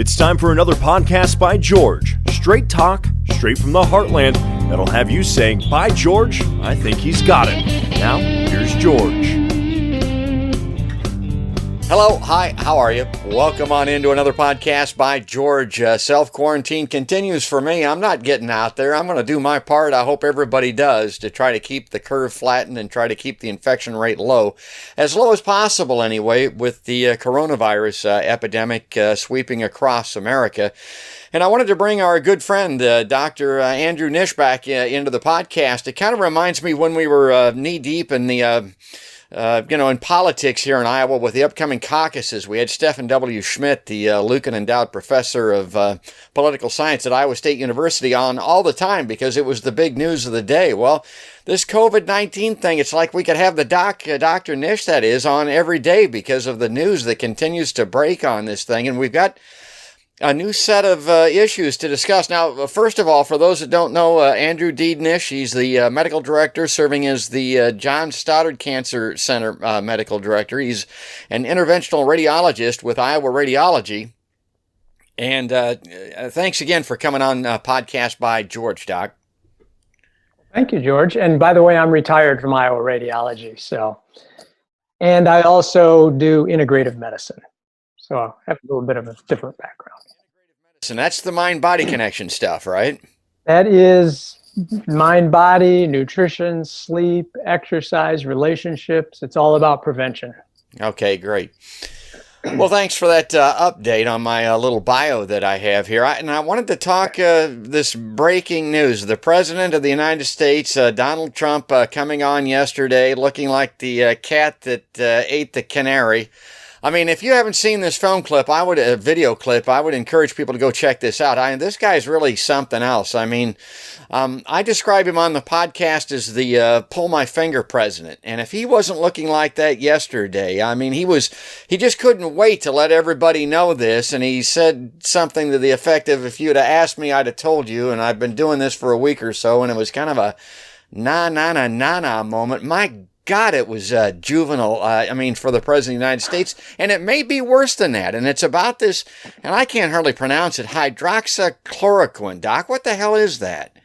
It's time for another podcast by George. Straight talk, straight from the heartland, that'll have you saying, "By George, I think he's got it." Now, here's George. Hello, hi, how are you? Welcome on into another podcast by George. Self-quarantine continues for me. I'm not getting out there. I'm going to do my part. I hope everybody does to try to keep the curve flattened and try to keep the infection rate low as possible anyway, with the coronavirus epidemic sweeping across America. And I wanted to bring our good friend, Dr. Andrew Nish, back into the podcast. It kind of reminds me when we were knee-deep in the in politics here in Iowa with the upcoming caucuses. We had Stephen W. Schmidt, the Lucan Endowed Professor of Political Science at Iowa State University, on all the time because it was the big news of the day. Well, this COVID-19 thing, it's like we could have the Dr. Nish, that is, on every day because of the news that continues to break on this thing. And we've got a new set of issues to discuss. Now, first of all, for those that don't know, Andrew D. Nish, he's the medical director serving as the John Stoddard Cancer Center medical director. He's an interventional radiologist with Iowa Radiology. And thanks again for coming on podcast by George, Doc. Thank you, George. And by the way, I'm retired from Iowa Radiology. And I also do integrative medicine. So I have a little bit of a different background. And that's the mind-body connection stuff, right? That is mind-body, nutrition, sleep, exercise, relationships. It's all about prevention. Okay, great. Well, thanks for that update on my little bio that I have here. I wanted to talk this breaking news. The President of the United States, Donald Trump, coming on yesterday looking like the cat that ate the canary. I mean, if you haven't seen this video clip, I would encourage people to go check this out. This guy's really something else. I mean, I describe him on the podcast as the pull my finger president. And if he wasn't looking like that yesterday, I mean, he just couldn't wait to let everybody know this. And he said something to the effect of, if you'd have asked me, I'd have told you. And I've been doing this for a week or so. And it was kind of a na moment. My God, it was juvenile, for the President of the United States. And it may be worse than that. And it's about this, and I can't hardly pronounce it, hydroxychloroquine. Doc, what the hell is that?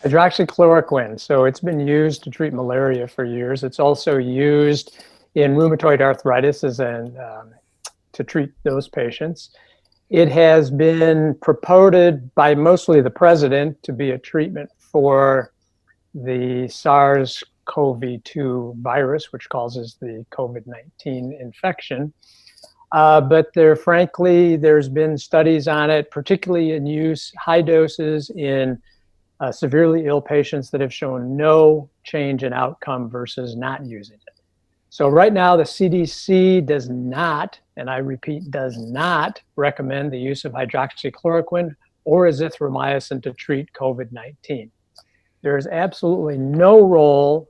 Hydroxychloroquine. So it's been used to treat malaria for years. It's also used in rheumatoid arthritis to treat those patients. It has been purported by mostly the president to be a treatment for the SARS-CoV-2 virus, which causes the COVID-19 infection. But there's been studies on it, particularly in use, high doses in severely ill patients that have shown no change in outcome versus not using it. So right now, the CDC does not, and I repeat, does not recommend the use of hydroxychloroquine or azithromycin to treat COVID-19. There is absolutely no role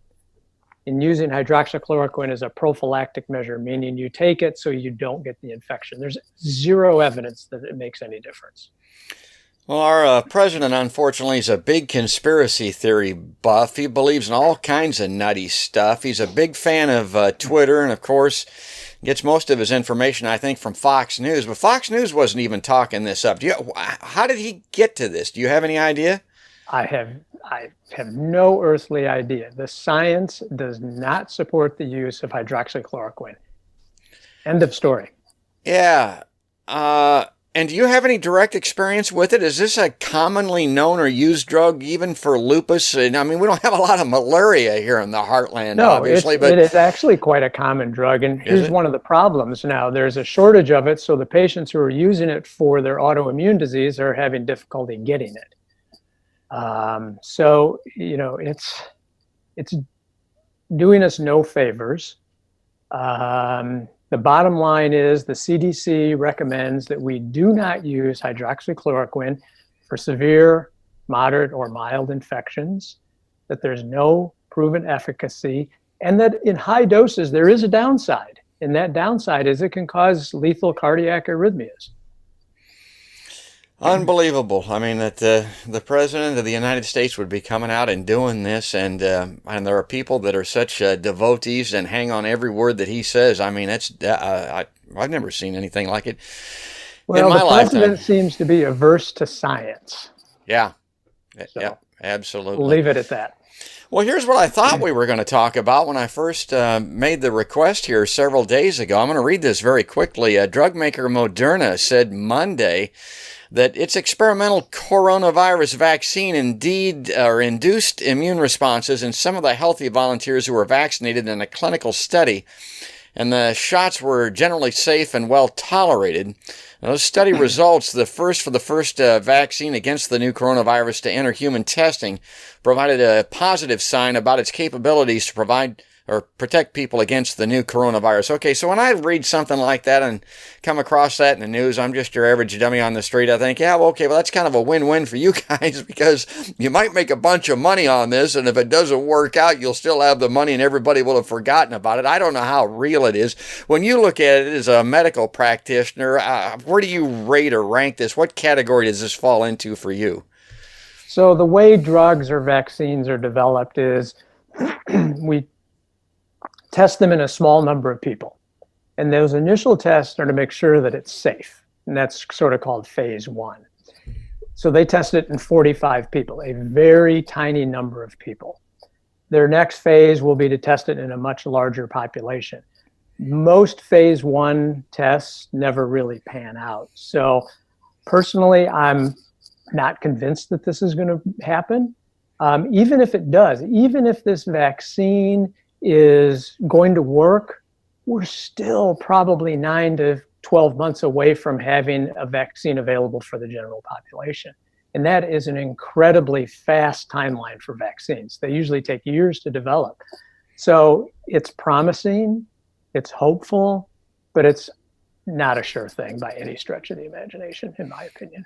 in using hydroxychloroquine as a prophylactic measure, meaning you take it so you don't get the infection. There's zero evidence that it makes any difference. Well, our president, unfortunately, is a big conspiracy theory buff. He believes in all kinds of nutty stuff. He's a big fan of Twitter, and of course, gets most of his information, I think, from Fox News. But Fox News wasn't even talking this up. How did he get to this? Do you have any idea? I have no earthly idea. The science does not support the use of hydroxychloroquine. End of story. Yeah. And do you have any direct experience with it? Is this a commonly known or used drug even for lupus? And I mean, we don't have a lot of malaria here in the heartland, obviously. But it is actually quite a common drug. And here's one of the problems now. There's a shortage of it, so the patients who are using it for their autoimmune disease are having difficulty getting it. It's doing us no favors. The bottom line is the CDC recommends that we do not use hydroxychloroquine for severe, moderate, or mild infections, that there's no proven efficacy, and that in high doses there is a downside. And that downside is it can cause lethal cardiac arrhythmias. Unbelievable. I mean, that the President of the United States would be coming out and doing this, and there are people that are such devotees and hang on every word that he says. I mean, I've never seen anything like it. Well, my the lifetime. president seems to be averse to science. Yeah. So Yeah, absolutely. we'll leave it at that. Well, here's what I thought we were going to talk about when I first made the request here several days ago. I'm going to read this very quickly. Drug maker Moderna said Monday that its experimental coronavirus vaccine induced immune responses in some of the healthy volunteers who were vaccinated in a clinical study, and the shots were generally safe and well tolerated. Those study results, the first vaccine against the new coronavirus to enter human testing, provided a positive sign about its capabilities to provide or protect people against the new coronavirus. Okay, so when I read something like that and come across that in the news, I'm just your average dummy on the street. I think, yeah, well, okay, well, that's kind of a win-win for you guys because you might make a bunch of money on this, and if it doesn't work out, you'll still have the money and everybody will have forgotten about it. I don't know how real it is. When you look at it as a medical practitioner, where do you rate or rank this? What category does this fall into for you? So the way drugs or vaccines are developed is we test them in a small number of people. And those initial tests are to make sure that it's safe. And that's sort of called phase 1. So they test it in 45 people, a very tiny number of people. Their next phase will be to test it in a much larger population. Most phase 1 tests never really pan out. So personally, I'm not convinced that this is going to happen. Even if it does, even if this vaccine is going to work, we're still probably 9 to 12 months away from having a vaccine available for the general population. And that is an incredibly fast timeline for vaccines. They usually take years to develop. So it's promising, it's hopeful, but it's not a sure thing by any stretch of the imagination, in my opinion.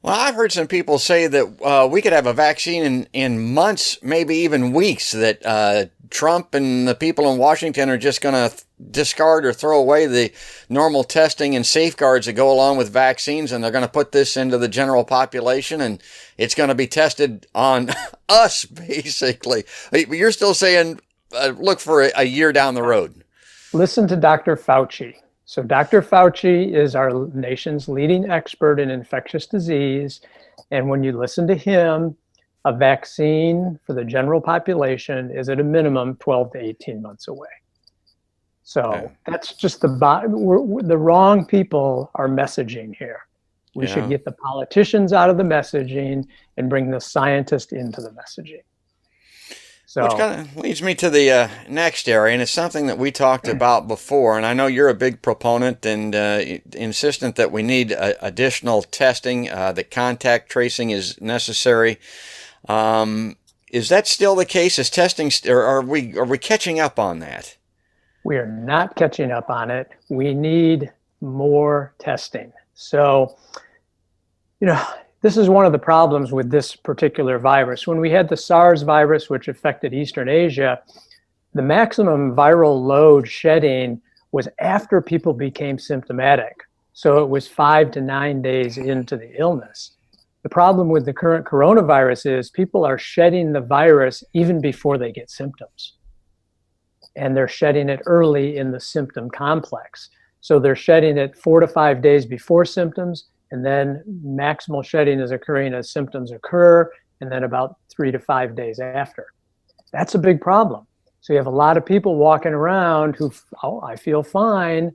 Well, I've heard some people say that we could have a vaccine in months, maybe even weeks, that Trump and the people in Washington are just going to discard or throw away the normal testing and safeguards that go along with vaccines, and they're going to put this into the general population, and it's going to be tested on us, basically. You're still saying look for a year down the road. Listen to Dr. Fauci. So Dr. Fauci is our nation's leading expert in infectious disease. And when you listen to him, a vaccine for the general population is at a minimum 12 to 18 months away. So that's just the wrong people are messaging here. We should get the politicians out of the messaging and bring the scientists into the messaging. So, which kind of leads me to the next area, and it's something that we talked about before, and I know you're a big proponent and insistent that we need additional testing, that contact tracing is necessary. Is that still the case? Is testing, or are we catching up on that? We are not catching up on it. We need more testing. So, this is one of the problems with this particular virus. When we had the SARS virus, which affected Eastern Asia, the maximum viral load shedding was after people became symptomatic. So it was 5 to 9 days into the illness. The problem with the current coronavirus is people are shedding the virus even before they get symptoms. And they're shedding it early in the symptom complex. So they're shedding it 4 to 5 days before symptoms, and then maximal shedding is occurring as symptoms occur, and then about 3 to 5 days after. That's a big problem. So you have a lot of people walking around who, I feel fine.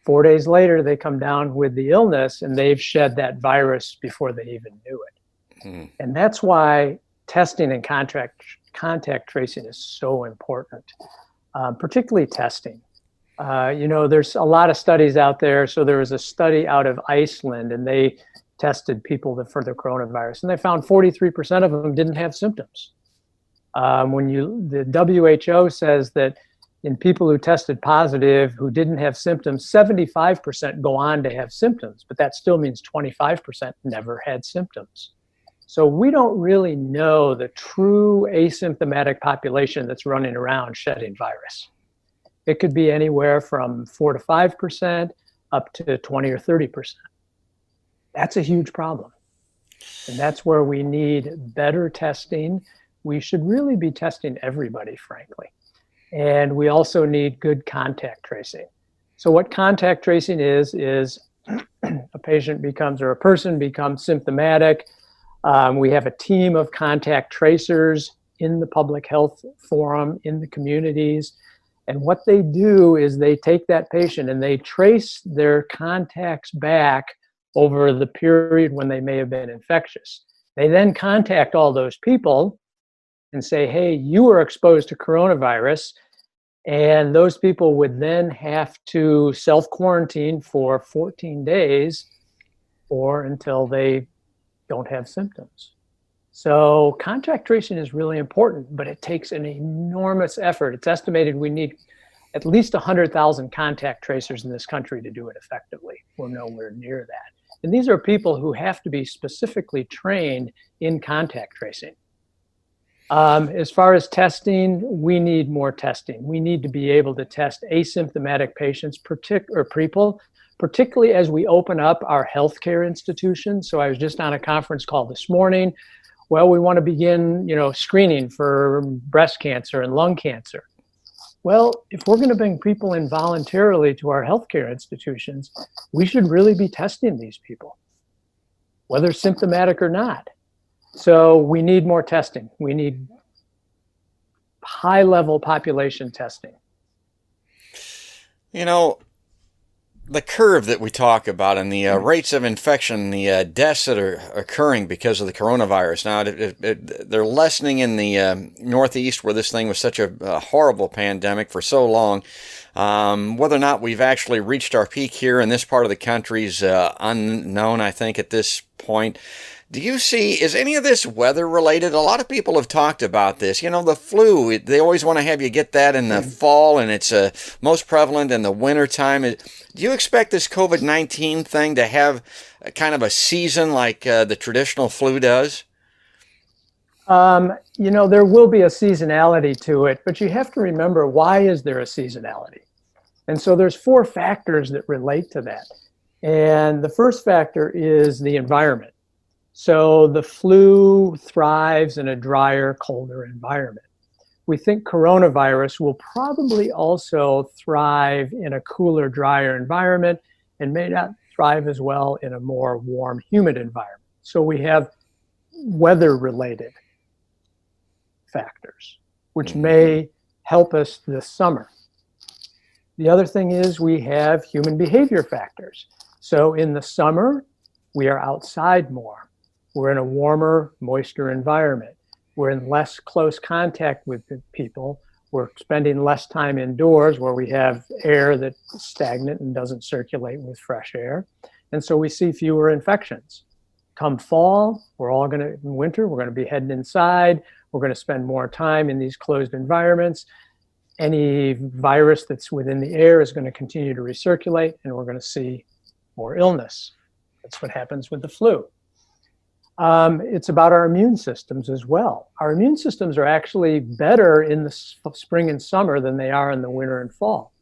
4 days later, they come down with the illness, and they've shed that virus before they even knew it. And that's why testing and contact tracing is so important, particularly testing. There's a lot of studies out there. So there was a study out of Iceland, and they tested people for the coronavirus, and they found 43% of them didn't have symptoms. The WHO says that in people who tested positive who didn't have symptoms, 75% go on to have symptoms, but that still means 25% never had symptoms. So we don't really know the true asymptomatic population that's running around shedding virus. It could be anywhere from 4 to 5% up to 20 or 30%. That's a huge problem. And that's where we need better testing. We should really be testing everybody, frankly. And we also need good contact tracing. So what contact tracing is a patient becomes, or a person becomes symptomatic, we have a team of contact tracers in the public health forum, in the communities. And what they do is they take that patient and they trace their contacts back over the period when they may have been infectious. They then contact all those people and say, hey, you were exposed to coronavirus. And those people would then have to self-quarantine for 14 days or until they don't have symptoms. So contact tracing is really important, but it takes an enormous effort. It's estimated we need at least 100,000 contact tracers in this country to do it effectively. We're nowhere near that. And these are people who have to be specifically trained in contact tracing. As far as testing, we need more testing. We need to be able to test asymptomatic patients, particularly as we open up our healthcare institutions. So I was just on a conference call this morning. Well, we want to begin, screening for breast cancer and lung cancer. Well, if we're going to bring people in voluntarily to our healthcare institutions, we should really be testing these people, whether symptomatic or not. So we need more testing. We need high-level population testing. The curve that we talk about and the rates of infection, the deaths that are occurring because of the coronavirus. Now, they're lessening in the Northeast where this thing was such a horrible pandemic for so long. Whether or not we've actually reached our peak here in this part of the country is unknown, I think, at this point. Do you see, is any of this weather related? A lot of people have talked about this. The flu, they always want to have you get that in the fall, and it's most prevalent in the winter time. Do you expect this COVID-19 thing to have kind of a season like the traditional flu does? There will be a seasonality to it, but you have to remember, why is there a seasonality? And so there's 4 factors that relate to that. And the first factor is the environment. So the flu thrives in a drier, colder environment. We think coronavirus will probably also thrive in a cooler, drier environment and may not thrive as well in a more warm, humid environment. So we have weather-related factors, which may help us this summer. The other thing is we have human behavior factors. So in the summer, we are outside more. We're in a warmer, moister environment. We're in less close contact with people. We're spending less time indoors where we have air that's stagnant and doesn't circulate with fresh air. And so we see fewer infections. Come fall, in winter, we're going to be heading inside. We're going to spend more time in these closed environments. Any virus that's within the air is going to continue to recirculate, and we're going to see more illness. That's what happens with the flu. It's about our immune systems as well. Our immune systems are actually better in the spring and summer than they are in the winter and fall.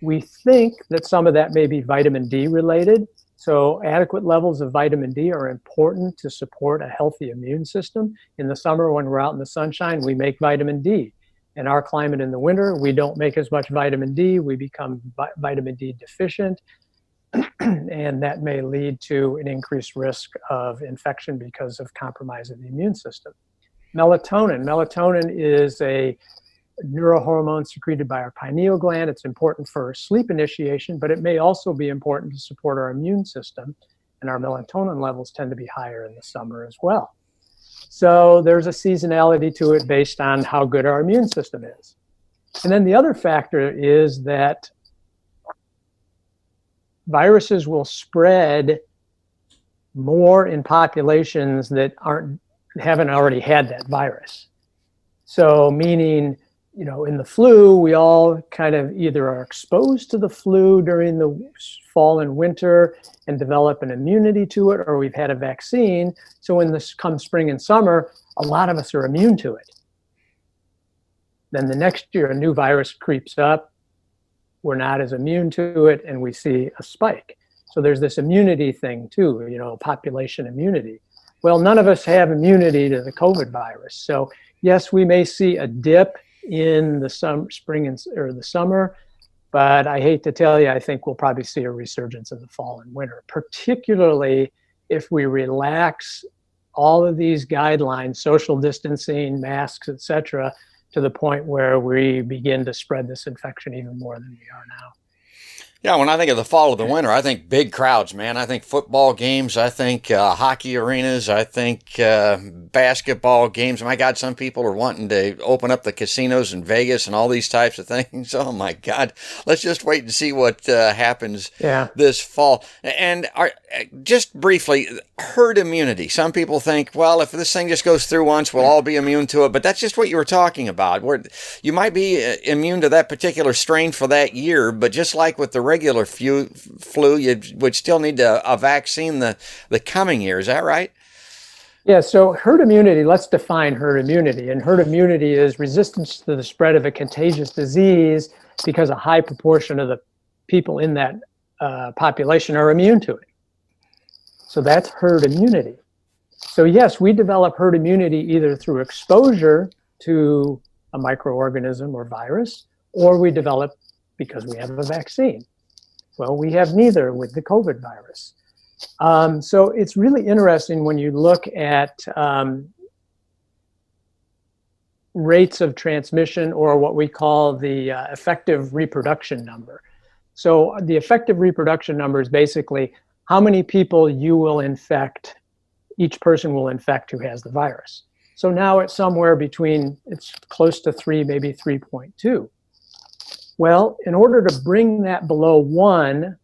We think that some of that may be vitamin D related. So adequate levels of vitamin D are important to support a healthy immune system. In the summer, when we're out in the sunshine, we make vitamin D. In our climate in the winter, we don't make as much vitamin D. We become vitamin D deficient. And that may lead to an increased risk of infection because of compromise of the immune system. Melatonin. Melatonin is a neurohormone secreted by our pineal gland. It's important for sleep initiation, but it may also be important to support our immune system. And our melatonin levels tend to be higher in the summer as well. So there's a seasonality to it based on how good our immune system is. And then the other factor is that viruses will spread more in populations that haven't already had that virus. So meaning, in the flu, we all kind of either are exposed to the flu during the fall and winter and develop an immunity to it, or we've had a vaccine. So when this comes spring and summer, a lot of us are immune to it. Then the next year, a new virus creeps up. We're not as immune to it, and we see a spike. So there's this immunity thing too, population immunity. Well, none of us have immunity to the COVID virus. So yes, we may see a dip in the summer, But I hate to tell you, I think we'll probably see a resurgence in the fall and winter, particularly if we relax all of these guidelines, social distancing, masks, etc., to the point where we begin to spread this infection even more than we are now. Yeah, when I think of the fall or the winter, I think big crowds, man. I think football games. I think hockey arenas. I think basketball games. My God, some people are wanting to open up the casinos in Vegas and all these types of things. Oh, my God. Let's just wait and see what happens this fall. And just briefly, herd immunity. Some people think, well, if this thing just goes through once, we'll all be immune to it. But that's just what you were talking about. Where you might be immune to that particular strain for that year, but just like with the regular flu, you would still need a vaccine the coming year. Is that right? Yeah, so herd immunity, let's define herd immunity. And herd immunity is resistance to the spread of a contagious disease because a high proportion of the people in that population are immune to it. So that's herd immunity. So yes, we develop herd immunity either through exposure to a microorganism or virus, or we develop because we have a vaccine. Well, we have neither with the COVID virus. So it's really interesting when you look at rates of transmission, or what we call the effective reproduction number. So the effective reproduction number is basically how many people you will infect, each person will infect who has the virus. So now it's somewhere between, it's close to 3, maybe 3.2. Well, in order to bring that below 1,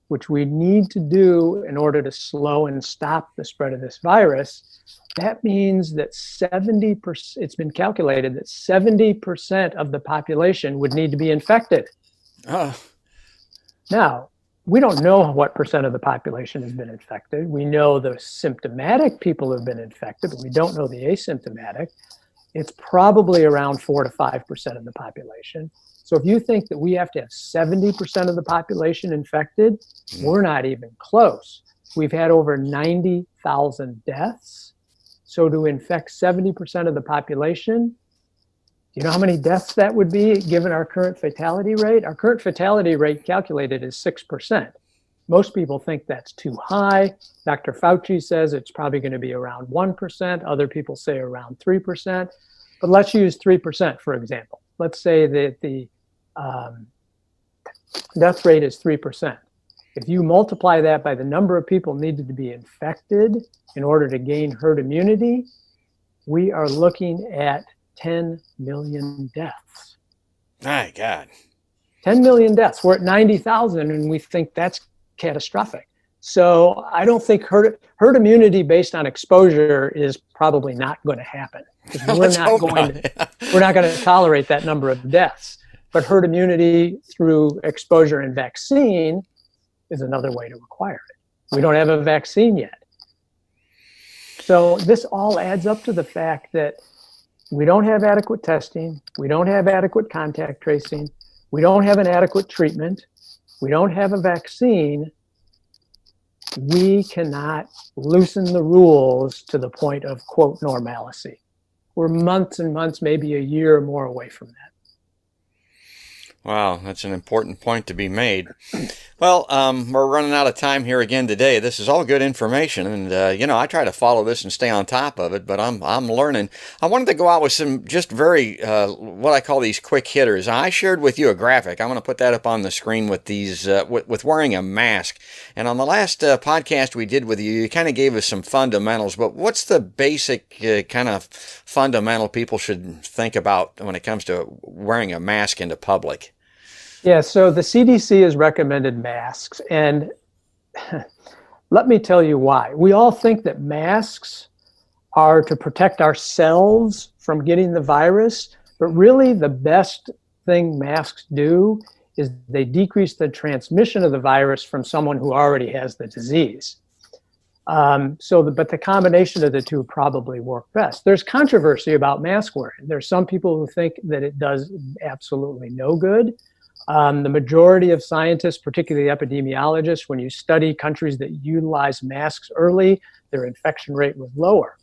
which we need to do in order to slow and stop the spread of this virus, that means that 70%, it's been calculated that 70% of the population would need to be infected. Now, we don't know what percent of the population has been infected. We know the symptomatic people have been infected, but we don't know the asymptomatic. It's probably around 4 to 5% of the population. So if you think that we have to have 70% of the population infected, we're not even close. We've had over 90,000 deaths. So to infect 70% of the population, do you know how many deaths that would be given our current fatality rate? Our current fatality rate calculated is 6%. Most people think that's too high. Dr. Fauci says it's probably going to be around 1%. Other people say around 3%. But let's use 3%, for example. Let's say that the death rate is 3%. If you multiply that by the number of people needed to be infected in order to gain herd immunity, we are looking at 10 million deaths. My God. 10 million deaths. We're at 90,000 and we think that's catastrophic. So I don't think herd immunity based on exposure is probably not going to happen. We're not going to tolerate that number of deaths. But herd immunity through exposure and vaccine is another way to acquire it. We don't have a vaccine yet. So this all adds up to the fact that we don't have adequate testing, we don't have adequate contact tracing, we don't have an adequate treatment, we don't have a vaccine. We cannot loosen the rules to the point of, quote, normalcy. We're months and months, maybe a year or more away from that. Wow, that's an important point to be made. Well, we're running out of time here again today. This is all good information, and I try to follow this and stay on top of it, but I'm learning. I wanted to go out with some just very what I call these quick hitters. I shared with you a graphic. I'm going to put that up on the screen with these with wearing a mask. And on the last podcast we did with you, you kind of gave us some fundamentals. But what's the basic kind of fundamental people should think about when it comes to wearing a mask into public? Yeah, so the CDC has recommended masks, and let me tell you why. We all think that masks are to protect ourselves from getting the virus, but really the best thing masks do is they decrease the transmission of the virus from someone who already has the disease. But the combination of the two probably work best. There's controversy about mask wearing. There's some people who think that it does absolutely no good. The majority of scientists, particularly epidemiologists, when you study countries that utilize masks early, their infection rate was lower.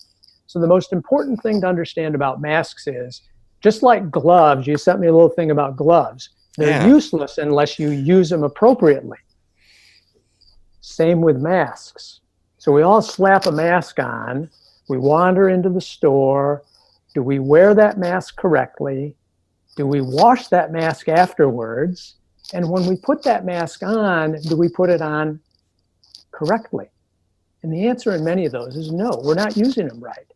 So the most important thing to understand about masks is, just like gloves, you sent me a little thing about gloves. They're useless unless you use them appropriately. Same with masks. So we all slap a mask on. We wander into the store. Do we wear that mask correctly? Do we wash that mask afterwards? And when we put that mask on, do we put it on correctly? And the answer in many of those is no, we're not using them right.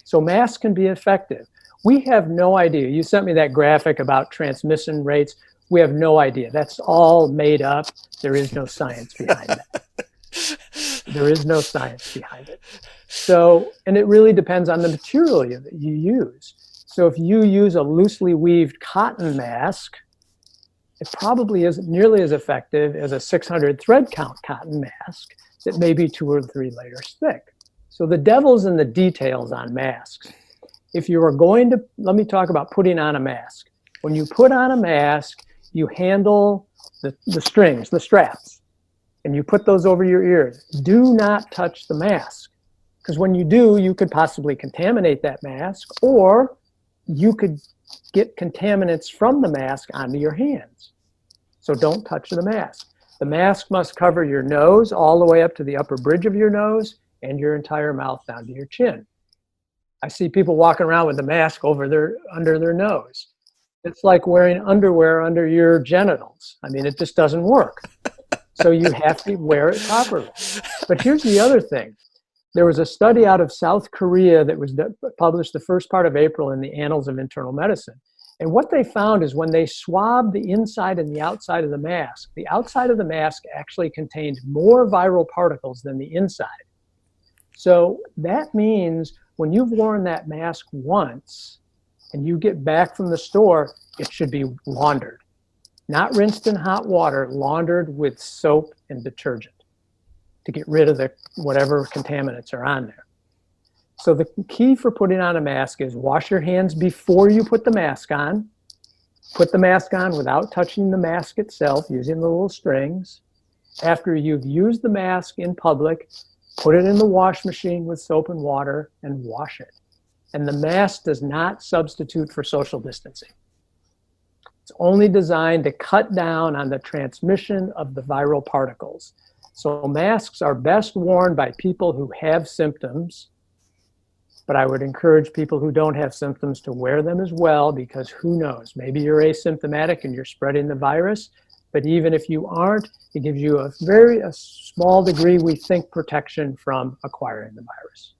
So masks can be effective. We have no idea. You sent me that graphic about transmission rates. We have no idea. That's all made up. There is no science behind that. There is no science behind it. So, and it really depends on the material that you use. So if you use a loosely weaved cotton mask, it probably isn't nearly as effective as a 600 thread count cotton mask that may be 2 or 3 layers thick. So the devil's in the details on masks. If you are going to, let me talk about putting on a mask. When you put on a mask, you handle the strings, the straps, and you put those over your ears. Do not touch the mask, because when you do, you could possibly contaminate that mask, or you could get contaminants from the mask onto your hands. So don't touch the mask. The mask must cover your nose all the way up to the upper bridge of your nose and your entire mouth down to your chin. I see people walking around with the mask under their nose. It's like wearing underwear under your genitals. I mean, it just doesn't work. So you have to wear it properly. But here's the other thing. There was a study out of South Korea that was published the first part of April in the Annals of Internal Medicine. And what they found is when they swabbed the inside and the outside of the outside of the mask actually contained more viral particles than the inside. So that means when you've worn that mask once and you get back from the store, it should be laundered. Not rinsed in hot water, laundered with soap and detergent to get rid of the whatever contaminants are on there. So the key for putting on a mask is wash your hands before you put the mask on. Put the mask on without touching the mask itself, using the little strings. After you've used the mask in public, put it in the wash machine with soap and water and wash it. And the mask does not substitute for social distancing. It's only designed to cut down on the transmission of the viral particles. So masks are best worn by people who have symptoms, but I would encourage people who don't have symptoms to wear them as well, because who knows, maybe you're asymptomatic and you're spreading the virus, but even if you aren't, it gives you a small degree, we think, protection from acquiring the virus.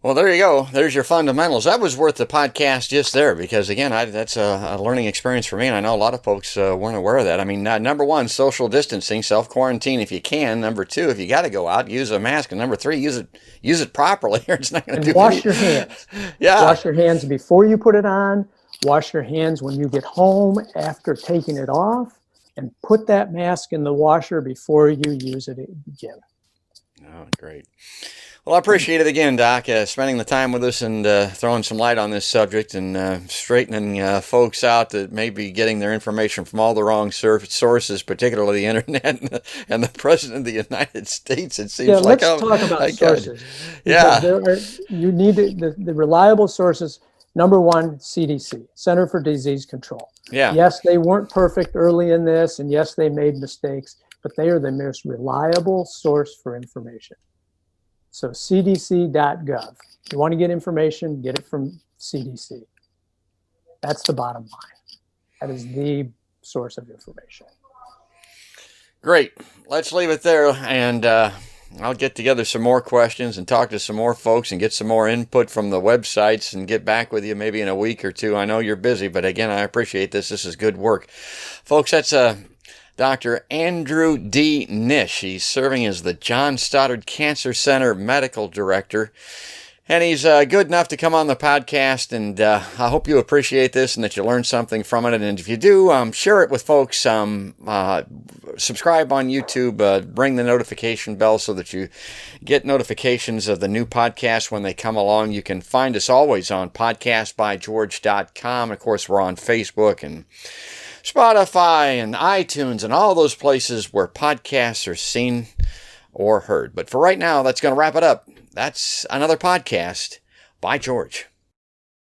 Well, there you go. There's your fundamentals. That was worth the podcast just there, because, again, that's a learning experience for me, and I know a lot of folks weren't aware of that. I mean, number one, social distancing, self-quarantine if you can. Number two, if you got to go out, use a mask. And number three, use it properly, or it's not going to do wash your hands. Yeah. Wash your hands before you put it on. Wash your hands when you get home after taking it off. And put that mask in the washer before you use it again. Oh, great. Well, I appreciate it again, Doc, spending the time with us and throwing some light on this subject and straightening folks out that may be getting their information from all the wrong sources, particularly the internet and the President of the United States. It seems like. Let's talk about sources. Yeah. You need the reliable sources. Number one, CDC, Center for Disease Control. Yeah. Yes, they weren't perfect early in this, and yes, they made mistakes, but they are the most reliable source for information. So cdc.gov. If you want to get information, get it from CDC. That's the bottom line. That is the source of information. Great. Let's leave it there, and I'll get together some more questions and talk to some more folks and get some more input from the websites and get back with you maybe in a week or two. I know you're busy, but again, I appreciate this. This is good work. Folks, that's Dr. Andrew D. Nish. He's serving as the John Stoddard Cancer Center Medical Director. And he's good enough to come on the podcast, and I hope you appreciate this and that you learned something from it. And if you do, share it with folks. Subscribe on YouTube. Ring the notification bell so that you get notifications of the new podcast when they come along. You can find us always on podcastbygeorge.com. Of course, we're on Facebook and Spotify and iTunes and all those places where podcasts are seen or heard. But for right now, that's going to wrap it up. That's another podcast by George.